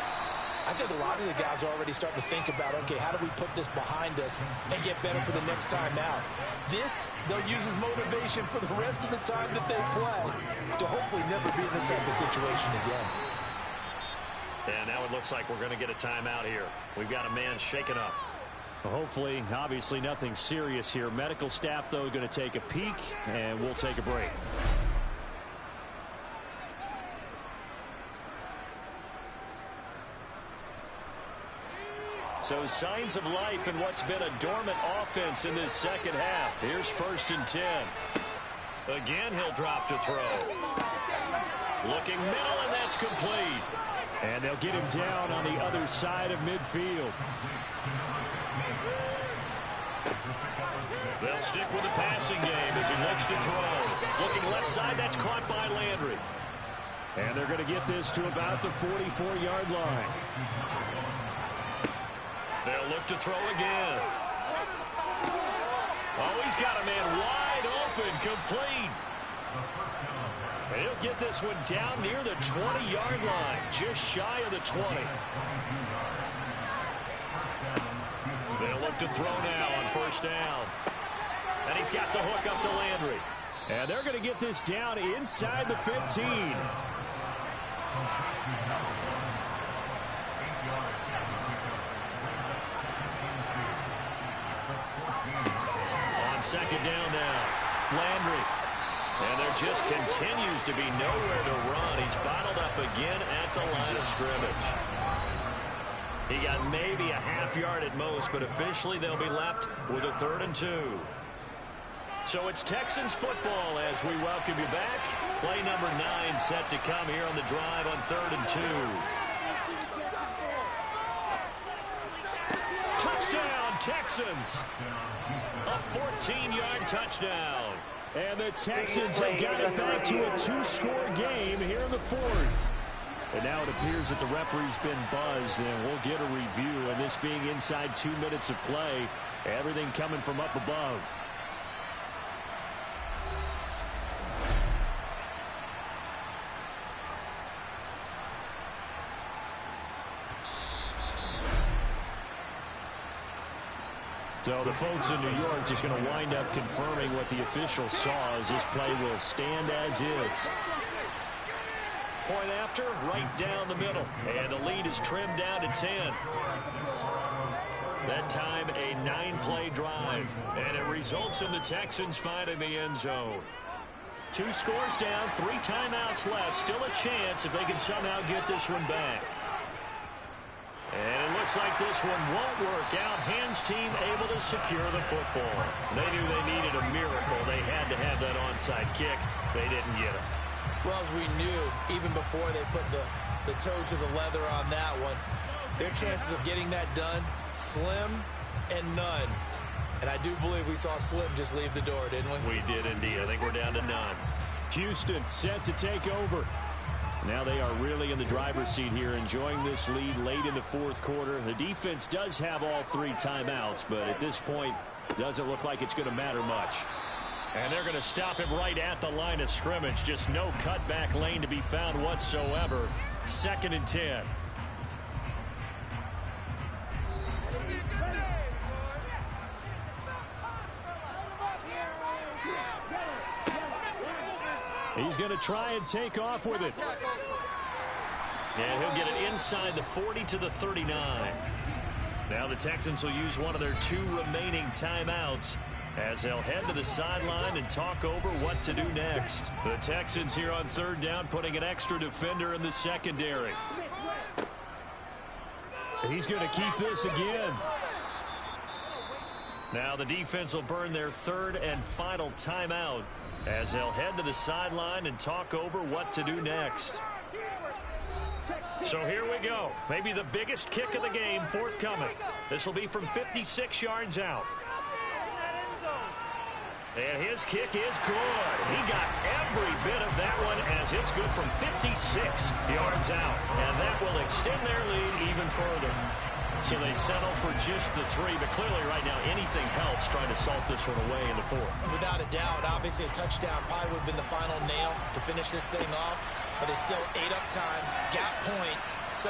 I think a lot of the guys are already starting to think about, okay, how do we put this behind us and get better for the next time out? This, they'll use as motivation for the rest of the time that they play to hopefully never be in this type of situation again. And now it looks like we're going to get a timeout here. We've got a man shaken up. Well, hopefully, obviously nothing serious here. Medical staff, though, going to take a peek, and we'll take a break. So signs of life in what's been a dormant offense in this second half. Here's 1st and 10. Again, he'll drop to throw. Looking middle, and that's complete. And they'll get him down on the other side of midfield. They'll stick with the passing game as he looks to throw. Looking left side, that's caught by Landry. And they're going to get this to about the 44-yard line. They'll look to throw again. Oh, he's got a man wide open, complete. He'll get this one down near the 20-yard line, just shy of the 20. They'll look to throw now on 1st down. And he's got the hook up to Landry. And they're going to get this down inside the 15. On 2nd down now, Landry. And there just continues to be nowhere to run. He's bottled up again at the line of scrimmage. He got maybe a half yard at most, but officially they'll be left with a 3rd and 2. So it's Texans football as we welcome you back. Play number 9 set to come here on the drive on 3rd and 2. Touchdown, Texans. A 14-yard touchdown. And the Texans have got it back to a 2-score game here in the 4th. And now it appears that the referee's been buzzed, and we'll get a review. And this being inside 2 minutes of play, everything coming from up above. So the folks in New York just going to wind up confirming what the official saw as this play will stand as is. Point after, right down the middle. And the lead is trimmed down to 10. That time, a 9-play drive. And it results in the Texans finding the end zone. 2 scores down, 3 timeouts left. Still a chance if they can somehow get this one back. And it looks like this one won't work out. Hans team able to secure the football. They knew they needed a miracle. They had to have that onside kick. They didn't get it. Well, as we knew, even before they put the toe to the leather on that one, their chances of getting that done, slim and none. And I do believe we saw Slim just leave the door, didn't we? We did indeed. I think we're down to none. Houston set to take over. Now they are really in the driver's seat here, enjoying this lead late in the fourth quarter. The defense does have all 3 timeouts, but at this point, doesn't look like it's going to matter much. And they're going to stop him right at the line of scrimmage. Just no cutback lane to be found whatsoever. 2nd and 10. He's going to try and take off with it. And he'll get it inside the 40 to the 39. Now the Texans will use one of their 2 remaining timeouts as they'll head to the sideline and talk over what to do next. The Texans here on 3rd down putting an extra defender in the secondary. He's going to keep this again. Now the defense will burn their 3rd and final timeout as they'll head to the sideline and talk over what to do next. So here we go. Maybe the biggest kick of the game forthcoming. This will be from 56 yards out. And his kick is good. He got every bit of that one as it's good from 56 yards out. And that will extend their lead even further. So they settle for just the 3, but clearly right now anything helps trying to salt this one away in the 4th. Without a doubt, obviously a touchdown probably would have been the final nail to finish this thing off, but it's still ate up time, got points, so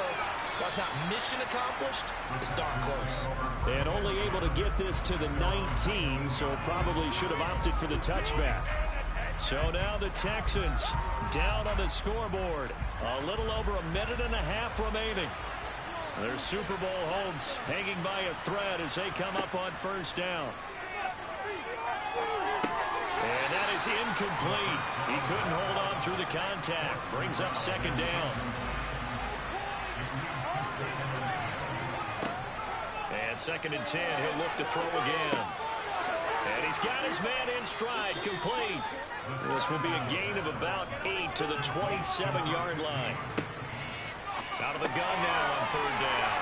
while it's not mission accomplished, it's darn close. And only able to get this to the 19, so probably should have opted for the touchback. So now the Texans down on the scoreboard. A little over a minute and a half remaining. Their Super Bowl hopes hanging by a thread as they come up on 1st down. And that is incomplete. He couldn't hold on through the contact. Brings up 2nd down. And 2nd and 10. He'll look to throw again. And he's got his man in stride, complete. This will be a gain of about 8 to the 27-yard line. Out of the gun now on 3rd down.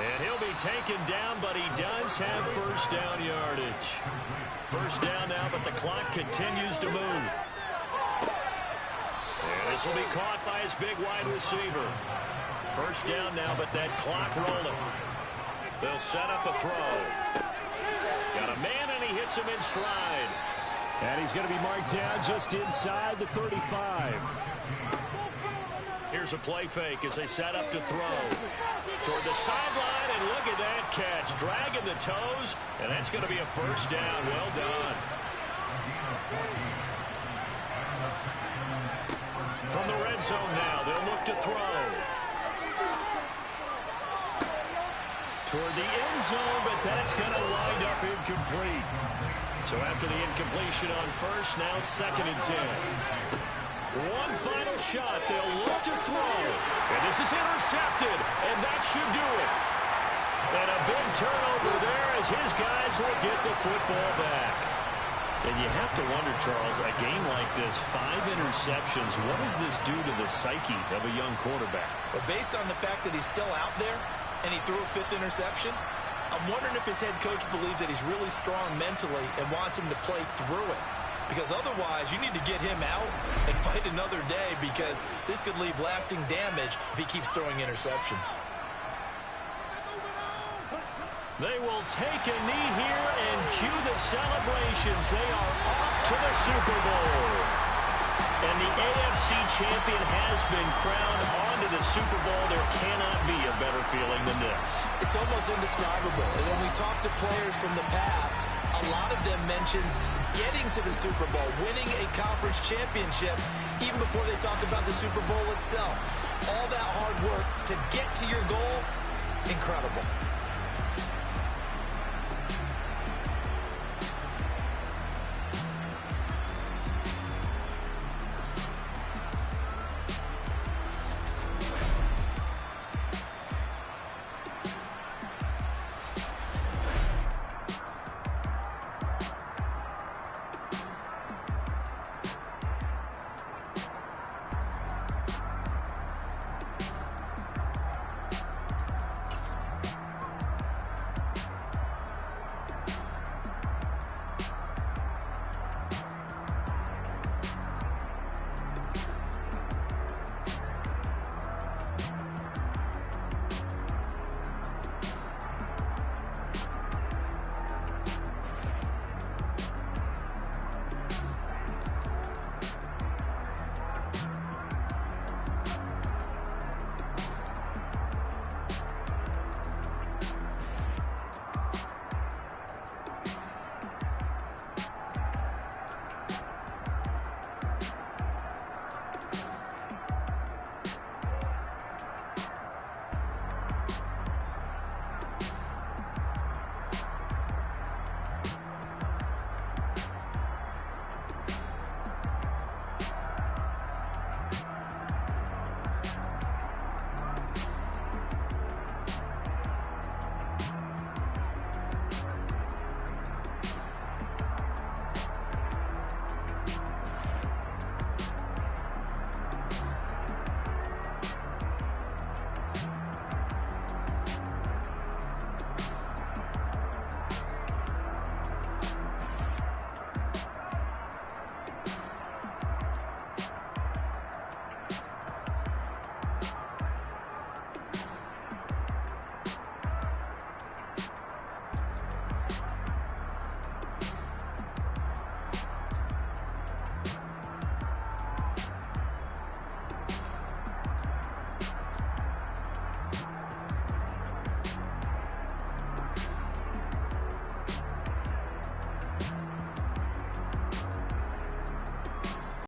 And he'll be taken down, but he does have 1st down yardage. 1st down now, but the clock continues to move. And this will be caught by his big wide receiver. 1st down now, but that clock rolling. They'll set up a throw. Got a man, and he hits him in stride. And he's going to be marked down just inside the 35. Here's a play fake as they set up to throw. Toward the sideline, and look at that catch. Dragging the toes, and that's going to be a 1st down. Well done. From the red zone now, they'll look to throw. Toward the end zone, but that's going to wind up incomplete. So after the incompletion on 1st, now 2nd and 10. One final shot. They'll look to throw. And this is intercepted. And that should do it. And a big turnover there as his guys will get the football back. And you have to wonder, Charles, a game like this, 5 interceptions, what does this do to the psyche of a young quarterback? But based on the fact that he's still out there and he threw a 5th interception, I'm wondering if his head coach believes that he's really strong mentally and wants him to play through it. Because otherwise, you need to get him out and fight another day because this could leave lasting damage if he keeps throwing interceptions. They will take a knee here and cue the celebrations. They are off to the Super Bowl. And the AFC champion has been crowned onto the Super Bowl. There cannot be a better feeling than this. It's almost indescribable. And when we talk to players from the past, a lot of them mention getting to the Super Bowl, winning a conference championship, even before they talk about the Super Bowl itself. All that hard work to get to your goal, incredible.